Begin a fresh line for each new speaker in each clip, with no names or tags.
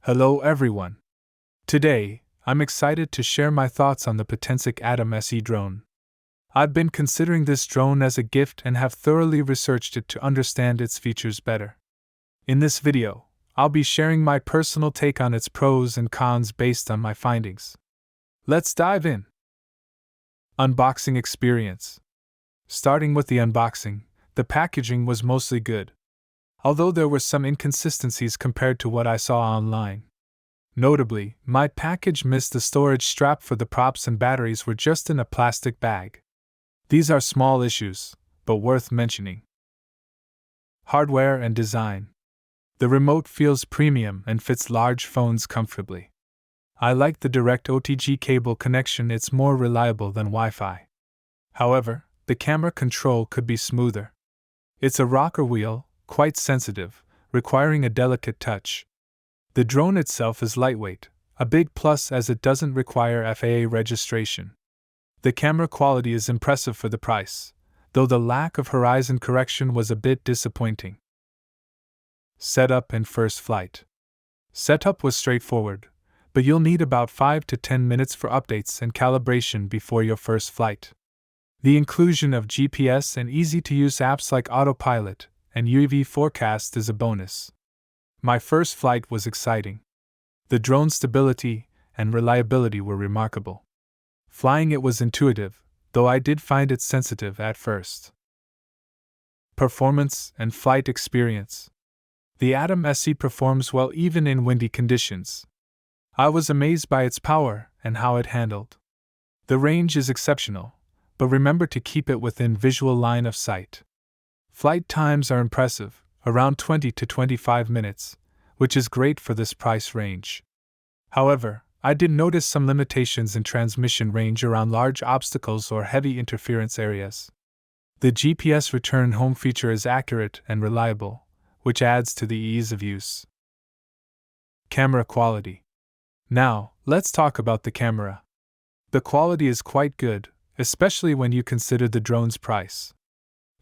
Hello everyone. Today, I'm excited to share my thoughts on the Potensic ATOM SE Drone. I've been considering this drone as a gift and have thoroughly researched it to understand its features better. In this video, I'll be sharing my personal take on its pros and cons based on my findings. Let's dive in. Unboxing experience. Starting with the unboxing, the packaging was mostly good, although there were some inconsistencies compared to what I saw online. Notably, my package missed the storage strap for the props and batteries were just in a plastic bag. These are small issues, but worth mentioning. Hardware and design. The remote feels premium and fits large phones comfortably. I like the direct OTG cable connection, it's more reliable than Wi-Fi. However, the camera control could be smoother. It's a rocker wheel, quite sensitive, requiring a delicate touch. The drone itself is lightweight, a big plus as it doesn't require FAA registration. The camera quality is impressive for the price, though the lack of horizon correction was a bit disappointing. Setup and first flight. Setup was straightforward, but you'll need about 5 to 10 minutes for updates and calibration before your first flight. The inclusion of GPS and easy-to-use apps like Autopilot and UV Forecast is a bonus. My first flight was exciting. The drone's stability and reliability were remarkable. Flying it was intuitive, though I did find it sensitive at first. Performance and flight experience. The ATOM SE performs well even in windy conditions. I was amazed by its power and how it handled. The range is exceptional, but remember to keep it within visual line of sight. Flight times are impressive, around 20 to 25 minutes, which is great for this price range. However, I did notice some limitations in transmission range around large obstacles or heavy interference areas. The GPS return home feature is accurate and reliable, which adds to the ease of use. Camera quality. Now, let's talk about the camera. The quality is quite good, especially when you consider the drone's price.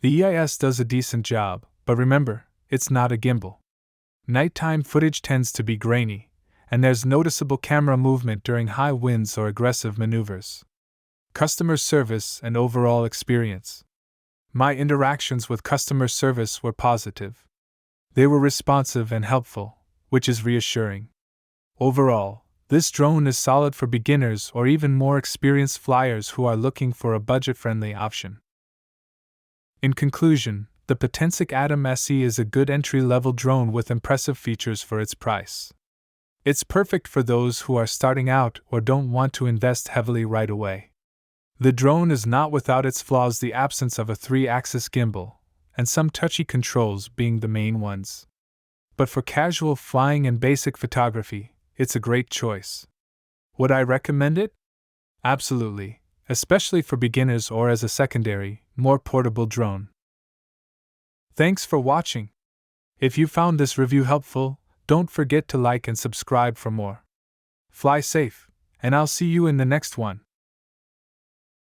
The EIS does a decent job, but remember, it's not a gimbal. Nighttime footage tends to be grainy, and there's noticeable camera movement during high winds or aggressive maneuvers. Customer service and overall experience. My interactions with customer service were positive. They were responsive and helpful, which is reassuring. Overall, this drone is solid for beginners or even more experienced flyers who are looking for a budget-friendly option. In conclusion, the Potensic ATOM SE is a good entry-level drone with impressive features for its price. It's perfect for those who are starting out or don't want to invest heavily right away. The drone is not without its flaws, the absence of a 3-axis gimbal, and some touchy controls being the main ones. But for casual flying and basic photography, it's a great choice. Would I recommend it? Absolutely, especially for beginners or as a secondary, more portable drone. Thanks for watching. If you found this review helpful, don't forget to like and subscribe for more. Fly safe, and I'll see you in the next one.